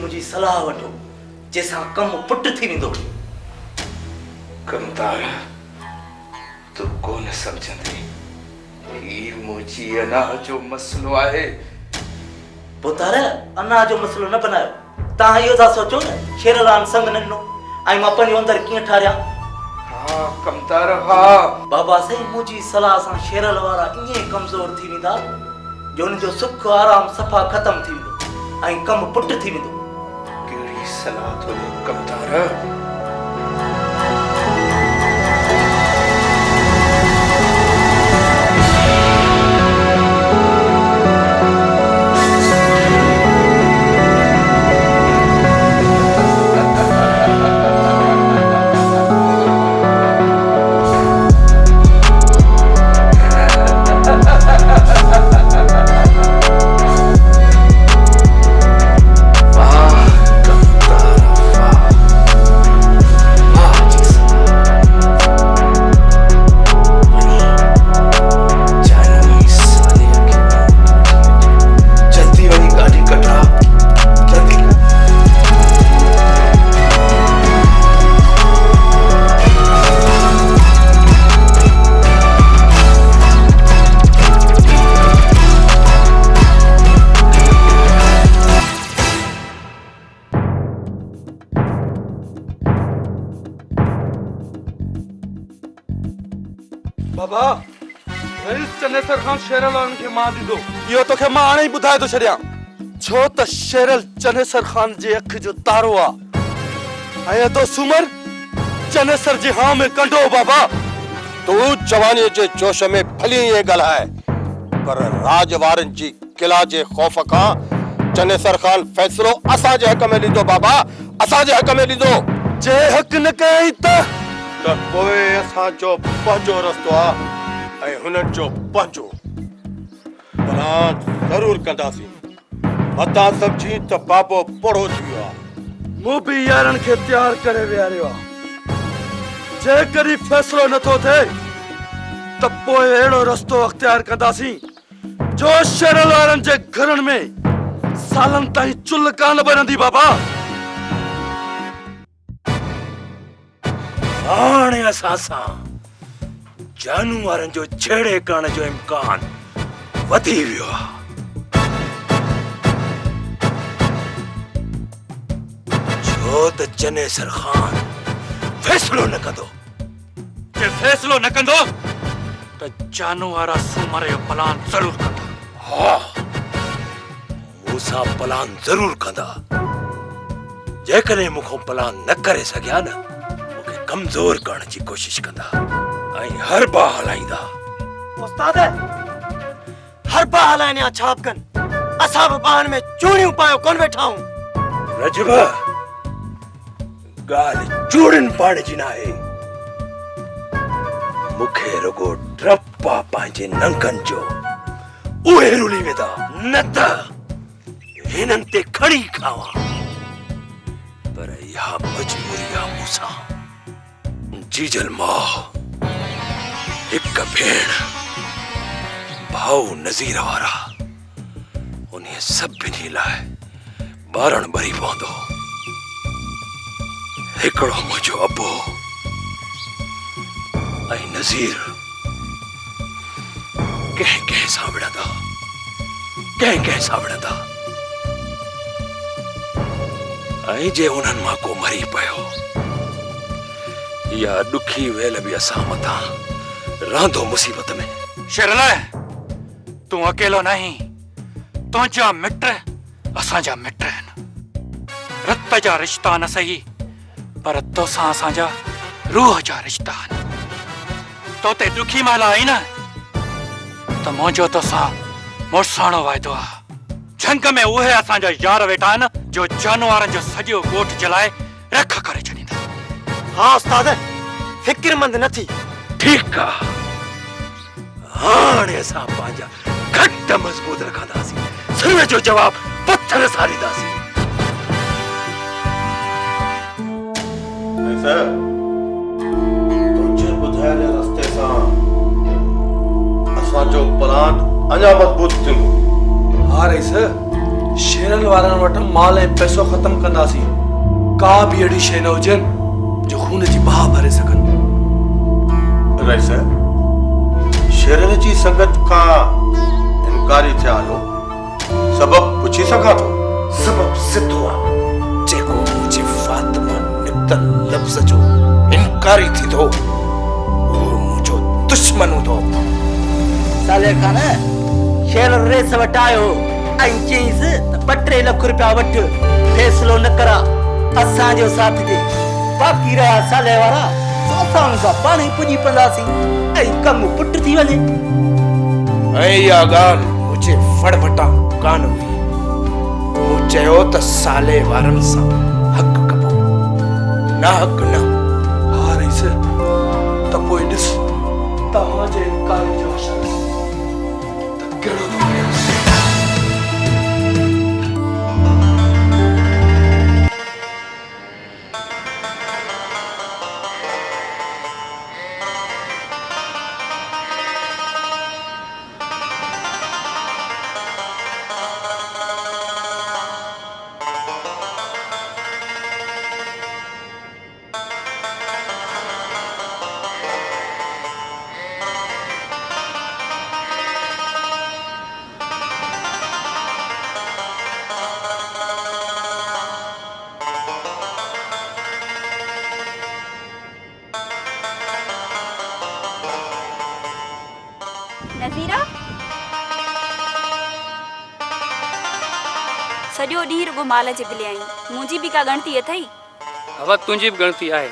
मुझी सलाह वठो जैसा कम पुट थी वेंदो। कमतार तू कोन समझंदी ही मुझी अना जो मसलो आहे। पुतार अना जो मसलो न बनायो। तहां इहो था सोचो न शेरलाल संग न ॾिनो ऐं मां पंहिंजो अंदर कीअं ठारिया। हाँ कमतार हाँ बाबा साईं मुझी सलाह सां शेरल वारा ईअं कमज़ोर थी वेंदा जो उनजो सुख आराम सफ़ा ख़त्म थी वेंदो ऐं कम पुट थी वेंदो। कहिड़ी सलाह थो ॾे कमतार? बाबा रईस चनेसर खान शेरलाल खे मां ॾिनो। इहो तोखे मां हाणे ई ॿुधाए थो छॾियां छो त शेरल चनेसर खान जे अख जो तारो आहे ऐं अदो सुमर चनेसर जी हाँ में कंडो। बाबा तू जवानी जे जोश में भली ये ॻाल्हाए पर राज वारनि जी किला जे खौफ़ खां चनेसर खान फ़ैसिलो असांजे हक़ में लीधो। बाबा असांजे हक़ में लीधो। जे हक़ न कयई त पोइ असांजो पंहिंजो रस्तो आहे ऐं हुननि जो पंहिंजो प्लान ज़रूर कंदासीं। मतां सम्झी त बाबो पोड़ो थी वियो आहे। मूं बि यारनि खे तयारु करे विहारियो आहे। जेकॾहिं फ़ैसिलो नथो थिए त पोइ अहिड़ो रस्तो अख़्तियार कंदासीं जो शेरल वारनि जे घरनि में सालनि ताईं चुल्ह कान ॿरंदी। बाबा हाणे असां सां जानवरनि जो छेड़े करण जो इम्कान वधी वियो आहे। छो त चनेसर खान फ़ैसिलो न कंदो। जे फ़ैसिलो न कंदो त जानवर सूमर जो प्लान ज़रूर कंदा। हा मूंसां प्लान ज़रूर कंदा। जेकॾहिं मूंखां प्लान न करे सघिया न कमजोर करण जी कोशिश कंदा ऐं हरबा हलाईंदा। उस्ताद हरबा हलाइण या छाप कन असां बि बाण में चूड़ियूं पायो कोन वेठा आहियूं। रजब ॻाल्हि चूड़ियुनि पाइण जी न आहे। मूंखे रुगो डपु आहे पंहिंजे नंगनि जो। उहे रुली वेंदा न त हिननि ते खणी खावां। पर इहा मजबूरी आहे मूंसां। जीजल मां हिक भेण भाऊ नज़ीर वारा उन सभिनी लाइ ॿारण भरी पवंदो। हिकिड़ो मुंहिंजो अबो ऐं नज़ीर कंहिं सां विढ़ंदा कंहिं सां विढ़ंदा। ऐं जे उन्हनि मां को मरी पियो या दुखी वेल भी असां मथां रहंदो मुसीबत में। शेरलाल तू अकेलो नहीं। तुझा मिट असांजा मिट आहिनि। रत जा रिश्ता न सही पर तोसां असांजा रूह जा रिश्ता आहिनि। तोते दुखी महिल आई न त मुंहिंजो तोसां मुड़साणो वाइदो आहे। झंग में उहे असांजा यार वेठा आहिनि जो जानवरनि जो सॼो ॻोठ जलाए रख करे छॾींदा। हाँ उस्ताद फिक्रमंद न थी। ठीक आहे हाणे असां पंहिंजा घट मज़बूत रखंदासीं। सिर जो जवाब पत्थर सारींदासीं। तुझे ॿुधायल रस्ते सां असांजो प्लान अञा मज़बूत थींदो। हा रईस शेरल वारनि वटि माल ऐं पैसो ख़त्म कंदासीं। का बि अहिड़ी शइ न हुजनि जो खून जी बाह भरे सघनि। रईस, शेरल जी संगत खां इनकारी थिया आहियो, सबबु पुछी सघां थो? सबब सिद्धो आहे जेको मुंहिंजे फातिमा निकतल लफ़्ज़ जो इनकारी थी थो उहो मुंहिंजो दुश्मन हूंदो। साले खान शेर रेस वटि आयो ऐं चयईंसि त 2-3 लख रुपया वठि, फ़ैसिलो न करा, असांजो साथ ॾे। बाक़ी रहिया साले वारा असां सां पाण ई पुॼी पवंदासीं ऐं कमु पुट थी वञे। ऐं इहा ॻाल्हि मुंहिंजे फड़ वटां कान हुई। मूं चयो त साले वारनि सां हक़ कबो, ना हक़ न। हा रईस, त पोइ ॾिस तव्हांजे इनकार जो असर त कहिड़ो थो थिए। नज़ीरा सॼो ॾींहुं रुगो माल जे बिले आई, मुंहिंजी बि का गणती अथई? हवा तुंहिंजी बि गणती आहे,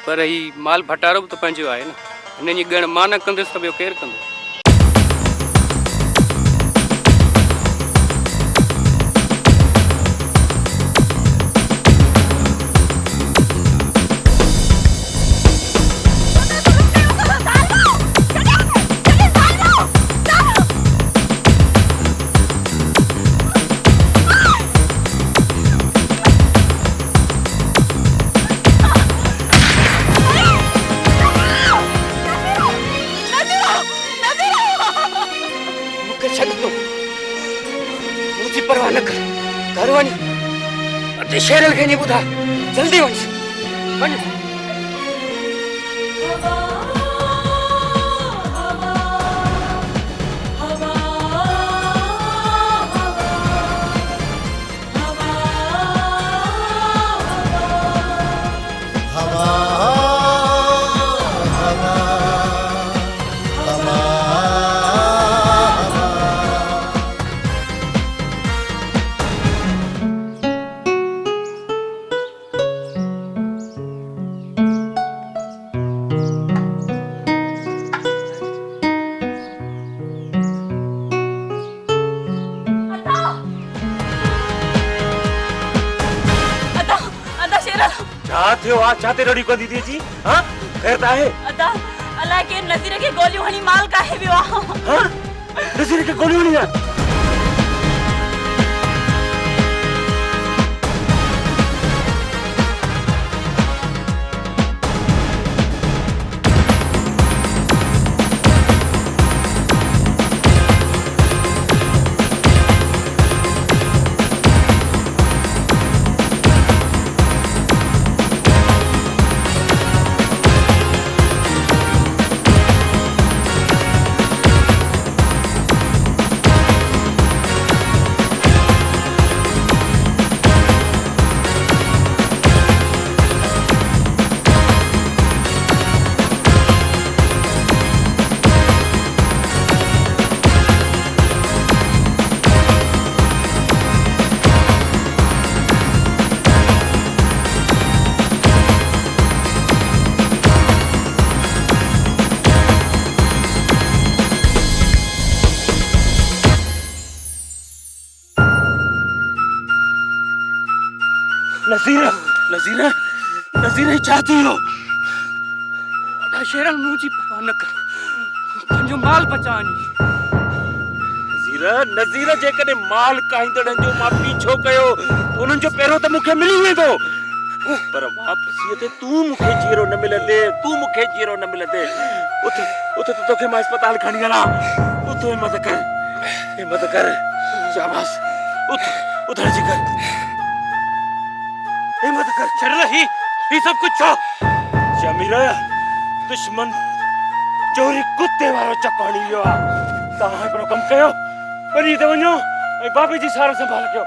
पर ही माल भटारो बि त पंहिंजो आहे न। हिन जी ॻण मां न कंदुसि त ॿियो केरु कंदो? परवाह न कर, घर वञ, अते शेरल खे नी ॿुधा, जल्दी वञ, वञ। छाते रड़ी कंदी थी जी? हां खैर त आहे? अदा अलाए के नज़ीर के गोलियूं हणी माल काहे वियो आहे। हां नज़ीर के गोलियूं हणी आहे? नज़ीरा नज़ीरा नज़ीरा चाहती हो? शेरल मुंहिंजी परवाह न कर, पंहिंजो माल बचानी। नज़ीरा नज़ीरा जेकॾहिं माल काईंदड़नि जो मां पीछो कयो त उन्हनि जो पहिरों त मूंखे मिली वेंदो, पर वापसीअ ते तूं मूंखे जीरो न मिलंदे, उते त तोखे मां अस्पताल खणी हलां। तूं हिम्मत कर, शाबाश उधर जी कर हिम्मत कर चल रही ये सब कुछ छो जमीर दुश्मन चोरी कुत्ते वारो चपाणी लियो ता हिकड़ो कम कयो वरी ते वञो ऐं बाबे जी सारो संभाल कयो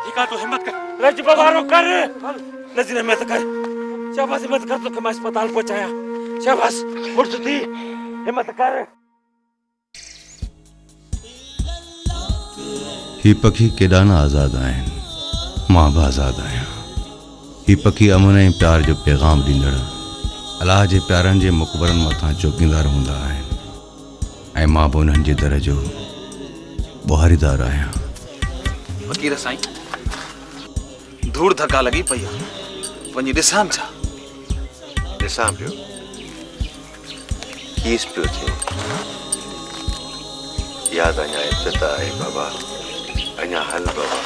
ठीक है तू हिम्मत कर रज बवारो कर नज़र में कर शाबाश हिम्मत कर तो के मैं अस्पताल पहुंचाया शाबाश मुर्द थी हिम्मत कर ही पखी केॾाना आज़ाद आहिनि मां बि आज़ाद आहियां ही पखी अमन ऐं प्यार जो पैगाम ॾींदड़ अलाह जे प्यारनि जे मुक़बरनि मथां चौकीदार हूंदा आहिनि ऐं मां बि उन्हनि जे दर जो बुहारीदार आहियां। वकील साईं धूड़ धक्का लगी पई वञी ॾिसां छा ॾिसां पियो कीस पियो थिए यादि अञा इब्तिदा आहे बाबा अञा हल बाबा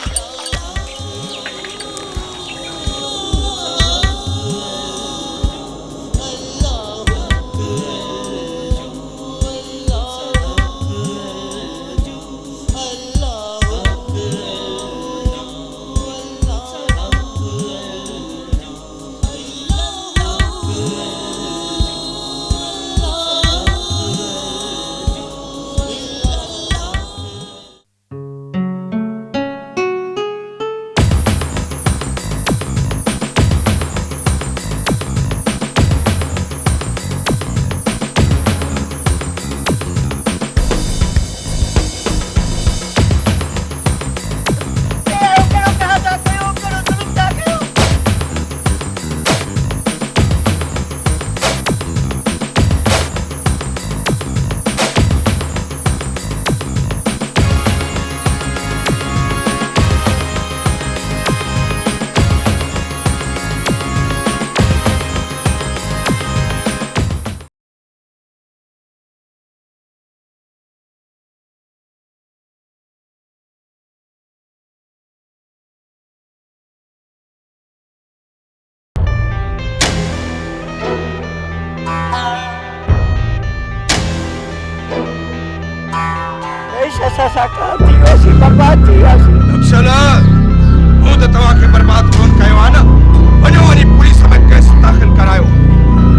नक्सला हूं त तव्हांखे बर्बाद कोन कयो आहे न वञो वञी पुलिस में केस दाख़िल करायो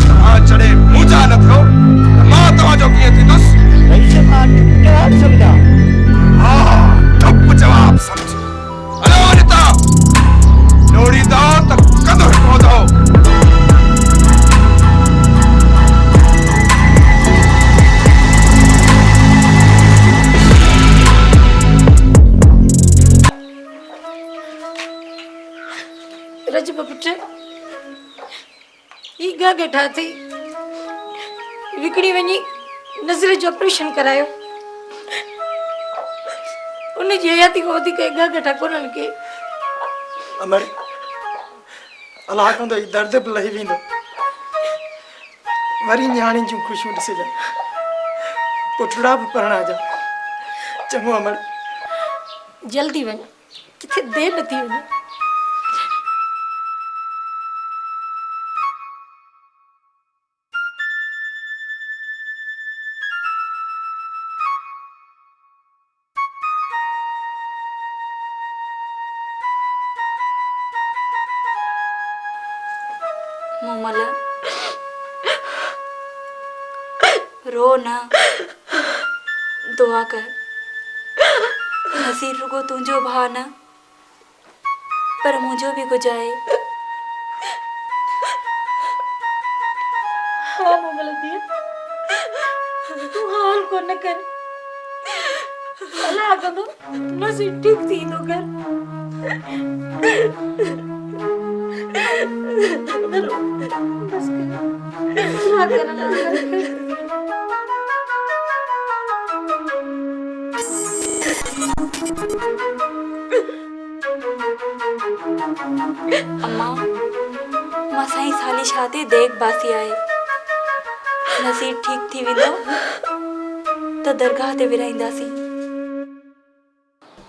तव्हां जॾहिं मुंहिंजा न थियो त मां तव्हांजो कीअं थींदुसि हा ठप जवाब सम्झ हलो अनिता लोड़ींदा त कदुर पवंदो रज पुट ई गा गेठा थी विकड़ी वनी नज़र जो ऑपरेशन करायो उन जी हयाती को वधी के गा गेठा कोनन के अमर अलाह कंदो ई दर्द बि लही वेंदो वरी न्याणी जूं ख़ुशियूं ॾिसजां पुठड़ा बि परणा जा चङो अमर जल्दी वञ किथे देर न थी वञे मोमला रो ना दुआ कर नसीर रुगो तुझो भा ना पर मुझो भी गुजाए हाँ मोमला दिया तू हाल को न कर अल्लाह कंदो नसीर ठीक थी तो कर बस कर दुआ कर अम्मा मां साईं साली छाते देख बासी आए नसीर ठीक थी विंदो तो दरगाह ते विराईंदासीं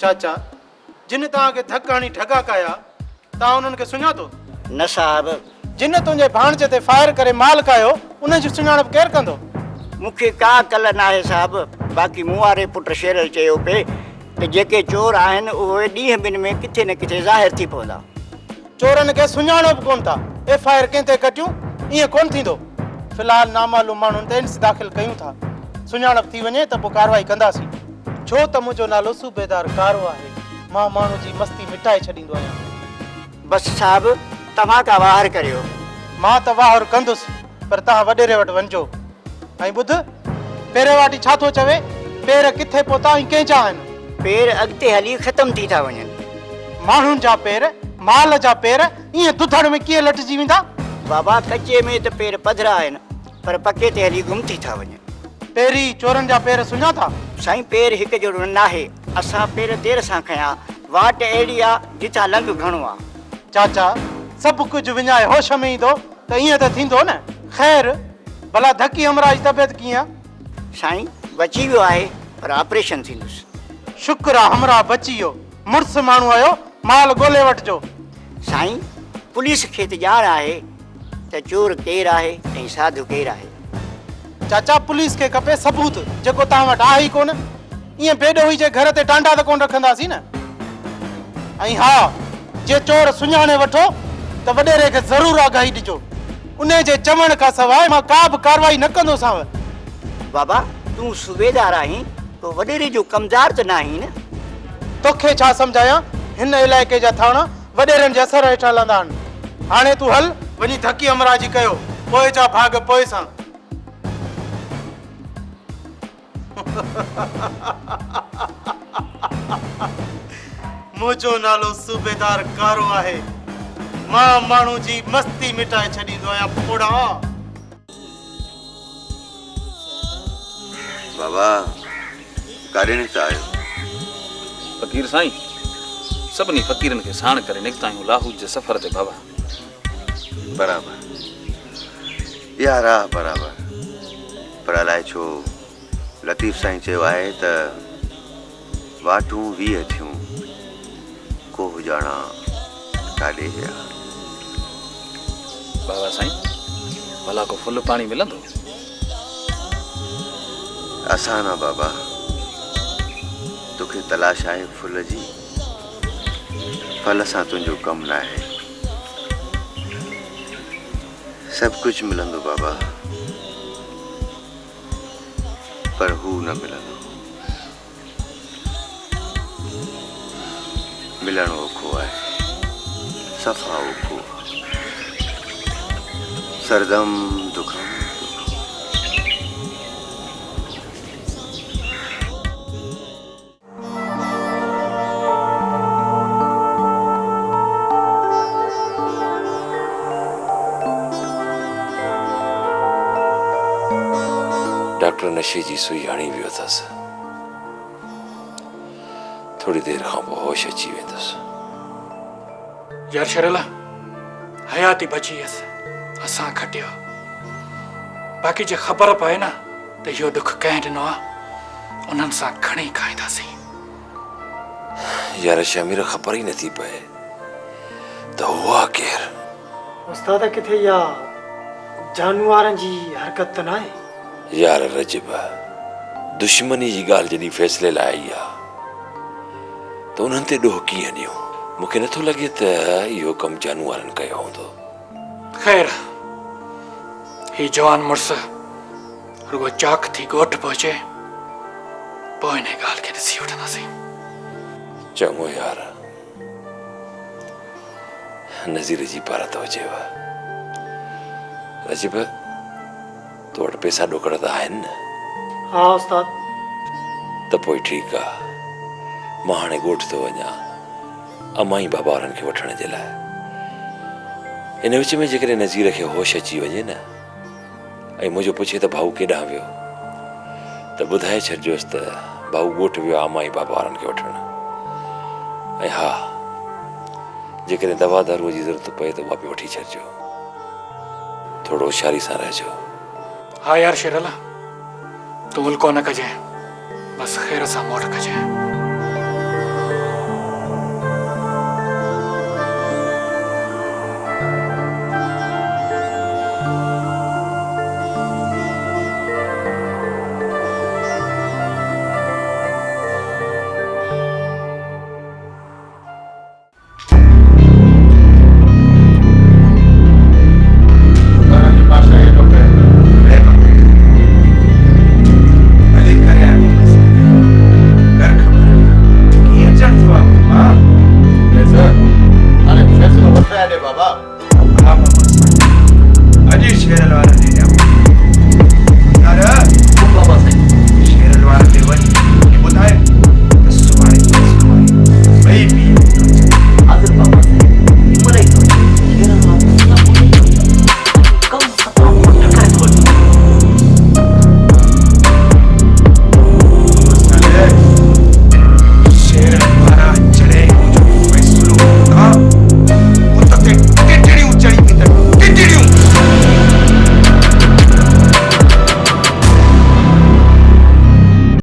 चाचा जिन तव्हांखे धकाणी ठगा कया तव्हां उन्हनि खे सुञातो न साहब जिन तुंहिंजे भाणजे ते फायर करे माल कयो उन जी सुञाणप केरु कंदो मूंखे का कल न आहे साहब बाक़ी मूं वारे पुट शेरल चयो पे त त जेके चोर आहिनि उहे ॾींहं ॿिनि में किथे न किथे ज़ाहिर थी पवंदा। चोरनि खे सुञाणो बि कोन था, FIR कंहिं ते कटियूं ईअं कोन थींदो। फ़िलहालु नामालूम माण्हुनि ते इंस दाख़िल कयूं था, सुञाणप थी वञे त पोइ कार्रवाई कंदासीं। छो त मुंहिंजो नालो सूबेदार कारो आहे, मां माण्हू जी मस्ती मिटाए छॾींदो आहियां। बसि साहिबु तव्हां का वाहर करियो। मां त वाहर कंदुसि, पर तव्हां वॾेरे वटि वञिजो। ऐं ॿुध, पेरे वाटी छा थो चवे, पेर किथे पहुता ऐं कंहिंजा आहिनि? पेर अॻिते हली ख़तम थी था वञनि। माण्हुनि जा पेर, माल जा पेर ईअं दुधड़ में कीअं लटिजी वेंदा? बाबा कचे में त पेर पधरा आहिनि, पर पके ते हली गुम थी था वञनि। पहिरीं चोरनि जा पेर सुञाता? साईं पेर हिकु जहिड़ो न आहे, असां पेर देर सां खयां, वाट अहिड़ी आहे जितां लंघ घणो आहे। चाचा, सभु कुझु विञाए होश में ईंदो त ईअं त थींदो न। ख़ैर, भला धकी हमरा जी तबियत कीअं? साईं बची वियो आहे, पर ऑपरेशन थींदुसि। शुक्र आहे हमरा बची वियो। मुड़ुसु माण्हू आयो, माल ॻोल्हे वठिजो। साईं पुलिस खे त ॼाण आहे त चोर केरु आहे ऐं साधु केरु आहे। चाचा, पुलिस खे खपे सबूत, जेको तव्हां वटि आहे ई कोन। ईअं बेॾो हुई घर ते टांडा त कोन रखंदासीं न। ऐं हा, जे चोर सुञाणे वठो त वॾेरे खे ज़रूरु आगाही ॾिजो। उन जे चवण खां सवाइ मां का बि कार्रवाई न कंदोसांव। बाबा तूं सूबेदार आहीं, तो वॾेरे जो कमज़ार त न आहीं न। तोखे छा सम्झायां? हिन इलाइक़े जा थाणा वॾेरनि जे असर हेठि हलंदा आहिनि। हाणे तूं हल, वञी धकी अमराजी कयो, पोइ जा भाग पोइ सां। मुंहिंजो नालो सूबेदार कारो आहे, मां माण्हू जी मस्ती मिटाए छॾींदो आहियां। पोड़ा बाबा काॾे निकिता आहियो? फ़कीर साईं, सभिनी फ़कीरनि खे साण करे निकिता आहियूं लाहौर जे सफ़र ते बाबा। बराबरि, इहा राह बराबरि। पर अलाए छो लतीफ़ साईं चयो आहे त वाटूं 20 थियूं, को ॼाणा काॾे विया। बाबा साईं, भला को फुल पाणी मिलंदो? असां न बाबा, तोखे तलाश आहे फुल जी, फल सां तुंहिंजो कमु न आहे। सभु कुझु मिलंदो बाबा, पर हू न मिलंदो। मिलणु ओखो आहे, सफ़ा ओखो, सरदम दुखम। डॉक्टर नशे जी सुई हणी वियो अथसि। थोड़ी देर खां पोइ होश अची वेंदुसि। यार शरला, हयाती बची वियसि, असां खटियो। बाक़ी जे ख़बर पए न त इहो दुख कंहिं ॾिनो आहे, उन्हनि सां घणी खाईंदासीं। यार शमीर ख़बर ई नथी पए त हुआ केरु। उस्ताद किथे या जानवरनि जी हरकत त न आहे? यार रजब, दुश्मनी जी ॻाल्हि जॾहिं फ़ैसिले लाइ आई आहे त उन्हनि ते ॾोह कीअं ॾियूं? मूंखे नथो लॻे त इहो कमु जानवरनि कयो हूंदो। ख़ैर, ही जवान मुड़ुस रुगो चाक थी ॻोठ पहुचे, पोइ हिन ॻाल्हि खे ॾिसी वठंदासीं। चङो यार, नज़ीर जी पारत हुजेव। रजब, तो वटि पैसा ॾोकड़ त आहिनि न? हा उस्ताद। त पोइ ठीकु आहे, मां हाणे ॻोठ थो वञा अमाई बाबा वारनि खे वठण जे लाइ। इन विच में जेकॾहिं नज़ीर खे होश अची वञे न ऐं मुंहिंजो पुछे त भाऊ केॾांहुं वियो, त ॿुधाए छॾिजोसि त भाऊ ॻोठ वियो आहे अमाई बाबा वारनि खे वठण। ऐं हा, जेकॾहिं दवा दारूअ जी ज़रूरत पए त उहा बि वठी छॾिजो। थोरो होशियारी सां रहिजो। हाँ यार शेरला, तू उल्को न कजे, बस खैर सां मोट कजे।